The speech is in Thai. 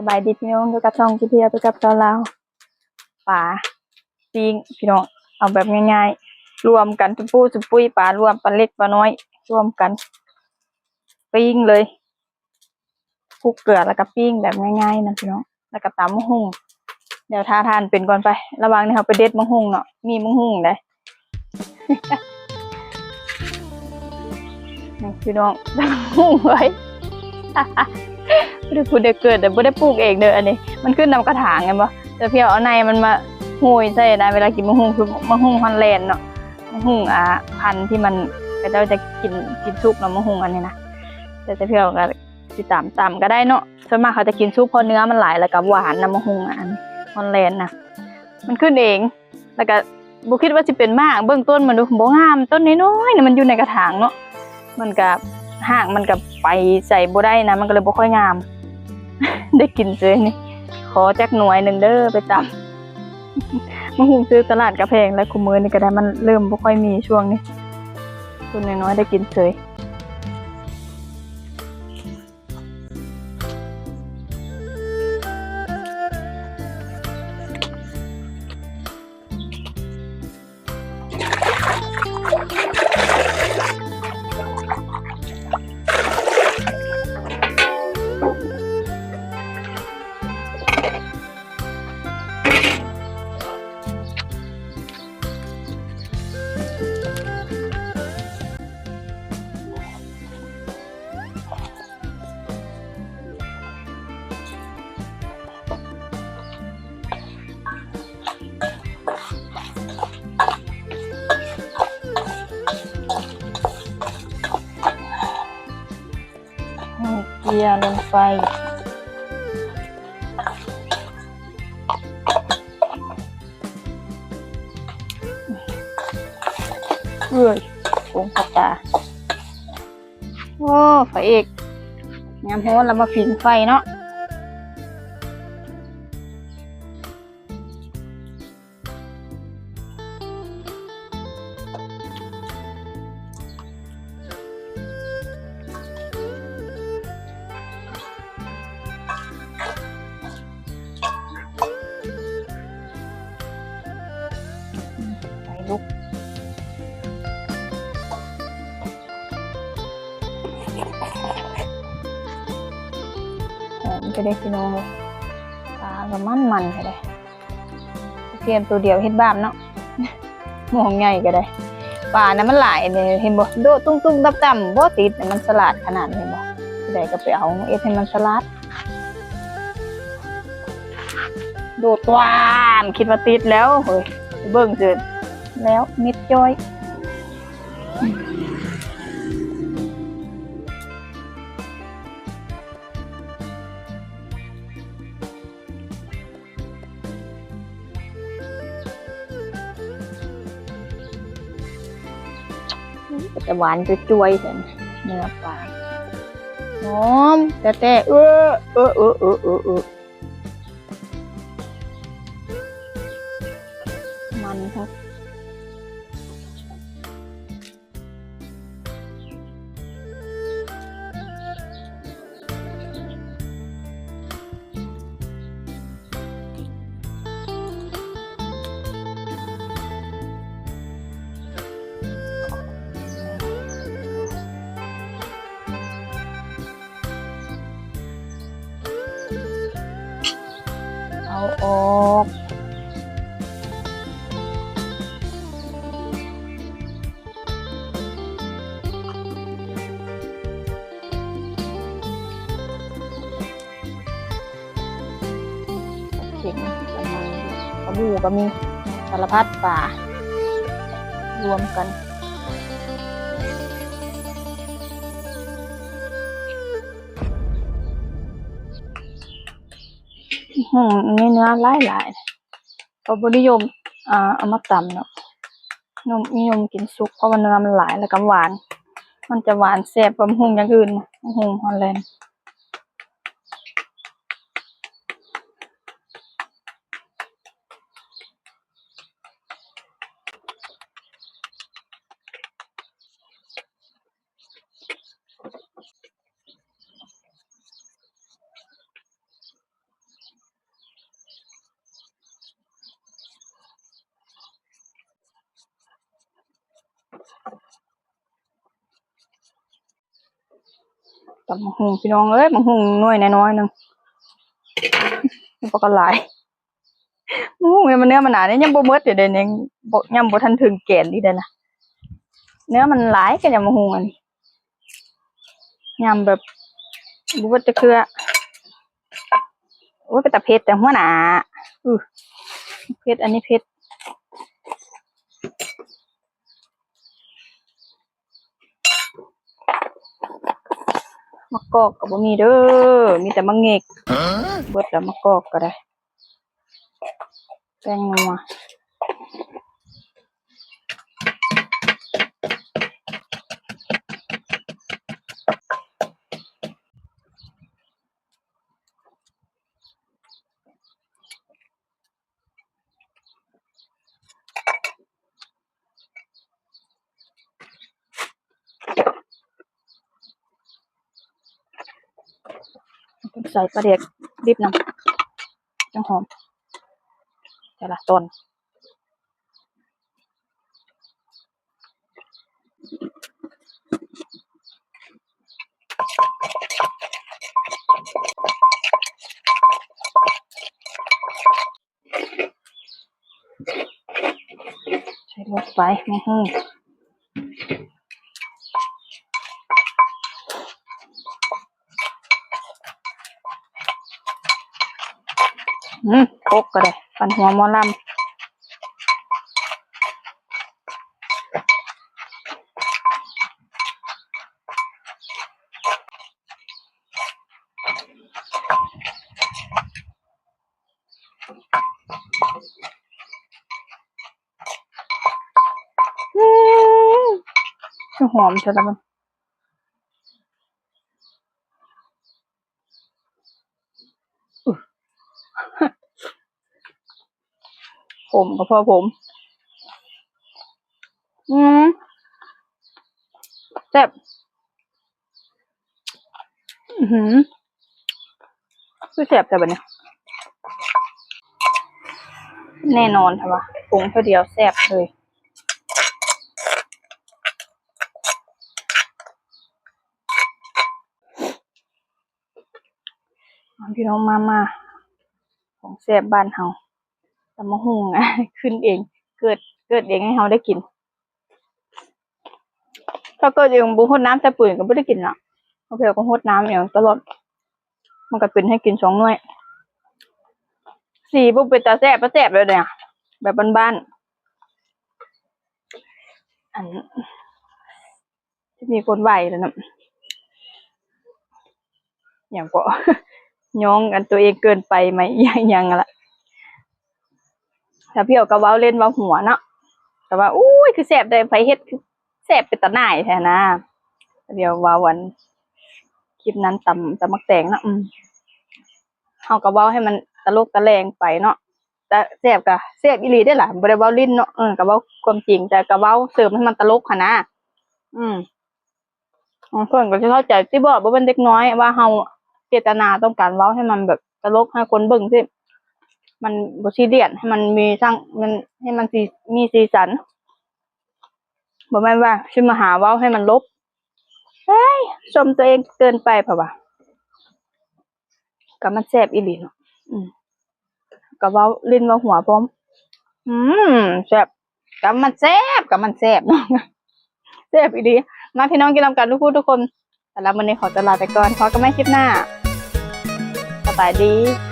สบายดีพี่น้องอยู่กับช่องที่เที่ยวไปกับเราป่าปิ้งพี่น้องเอาแบบง่ายๆรวมกันจุปูจุปุยป่ารวมปลาเล็กปลาน้อยรวมกันปิ้งเลยคลุกเกลือแล้วก็ปิ้งแบบง่ายๆนะพี่น้องแล้วก็ตำมะฮุ่งเดี๋ยวทาทานเป็นก่อนไประวังนะครับไปเด็ดมะฮุ่งเนาะมีมะฮุ่งเลยนี่พี่น้องมะฮุ่งไว้ไม่ได้พูดได้เกิดแต่ไม่ได้ปลูกเองเด้ออันนี้มันขึ้นนำกระถางไงบ่แต่เพียวเอาในมันมาหุยใส่ได้เวลากินมะฮุ่งคือมะฮุ่งฮอลแลนด์เนาะมะฮุ่งพันธุ์ที่มันก็จะกินซุปเนาะมะฮุ่งอันนี้นะแต่เพียวก็สิตามก็ได้เนาะส่วนมากเขาจะกินซุปเพราะเนื้อมันหลายแล้วก็หวานนะมะฮุ่งอันฮอลแลนด์นะมันขึ้นเองแล้วก็บุคิดว่าสิเป็นมากเบื้องต้นมันดูบ่งามต้นน้อยๆเนี่ยมันอยู่ในกระถางเนาะมันกับห่างมันกับไปใส่บ่ได้นะมันก็เลยบ่ค่อยงาม ได้กินเลยนี่ขอจักหน่วยหนึ่งเด้อไปจับมะฮุ่งซื้อตลาดกระแพงและคุมือนี่ก็ได้มันเริ่มบ่ค่อยมีช่วงนี้ตัวน้อยๆได้กินเลยเกลือลงไปเอ้ยผงผักกาดโอ้ไฟเอกงามโหดแล้วมาผิงไฟเนาะไฟลุกก็ได้พี่น้องเลยปลาก็มันก็ได้เพียงตัวเดียวเฮ็ดบ้านเนาะมองใหญ่ก็ได้ปลานะมันหลายเลยเห็นบ่โดดตุ้งๆต่ำๆบ่ติดมันสลัดขนาดนี้บ่ได้ก็ไปเอาให้มันสลัดโดดตวานคิดว่าติดแล้วเฮ้ยเบิ่งเจอแล้วมิดจ้อยจะหวานจุยๆแต่เนื้อปลาหอมแต่มันครับเอาออกเข็งประมาณกระบูก็มีสารพัดปลารวมกันอันนี้เนื้อหลายเขาบนิยมเอามาตำเนาะนิยมกินซุปเพราะว่าเนื้อมันหลายแล้วก็หวานมันจะหวานแซ่บกว่ามะฮุ่งอย่างอื่นมะฮุ่งฮอลแลนด์ ตำบักหุ่งพี่น้องเอ้ยบักหุ่งน้อยน้อยๆนึงมันก็หลายบักหุ่งเนี่ยมันเนื้อมันหนาเนี่ยยังบ่หมดอยู่เด้ยังบ่ยังบ่ทันถึงแกนอีกเด้อนะเนื้อมันหลายก็ยังบักหุ่งอันนี้ยำแบบบ่ว่าจะคือโอ้ยเป็นตาเผ็ดแต่หัวหน้าเผ็ดอันนี้เผ็ดมะกอกก็บ่มีเด้อมีแต่มะเงกเบิดแล้วมะกอกก็ได้แป้งนัวใส่ปลาแดกดิบน้ำจังหอมแต่ละต้นใส่ลงไปโคกก็ได้ปั่นหัวหมอลำหอมใช่แล้วมันผมก็พอผมแซ่บคือแซ่บแต่แบบนี้แน่นอนค่ะว่าปรุงเท่าเดียวแซ่บเลยพี่น้องมาของแซ่บบ้านเฮาตำมะฮุ่งขึ้นเองเกิดเองให้เฮาได้กินถ้าเกิดเองบุหดน้ำแต่ปืนก็ไม่ได้กินหรอกเพราะเพียวก็หดน้ำอย่างตลอดมันก็เป็นให้กิน2 หน่วยสีบุเป็นตาแซ่บแซ่บเลยเนี่ยแบบบ้านๆอันที่มีคนไหวแล้วนะอย่างก็ ย้องกันตัวเองเกินไปไหมยังละถ้าพี่เอากระเว้าเล่นเว้าหัวเนาะแต่ว่าอุ้ยคือแซ่บได้ไผเฮ็ดแซ่บเป็นตาหน่ายแท้นะเดี๋ยวว่าวันคลิปนั้นตำมักแตงเนาะเฮาก็เว้าให้มันตลกตะแลงไปเนาะแต่แซ่บก็แซ่บอีหลีได้ล่ะบ่ได้เว้าลิ้นเนาะก็เว้าความจริงแต่ก็เว้าเสริมให้มันตลกหั่นนะเพิ่นก็สิเข้าใจสิบ่เป็นเด็กน้อยว่าเฮาเจตนาต้องการเว้าให้มันแบบตลกให้คนเบิ่งสิมันบ่ซีเรียสให้มันมีมันให้มันมีสีสันบ่แม่นว่าสิมาหาเว้าให้มันลบเฮ้ยชมตัวเองเกินไปเปล่าวะก็มันแซ่บอีหลีเนาะก็เว้าลิ้นเว้าหัวพร้อมแซ่บก็มันแซ่บเนาะแซ่บอีหลีมาพี่น้องกินนำกันทุกคนแต่ละมื้อนี้ขอตัวลาไปก่อนพบกันใหม่คลิปหน้าสบายดี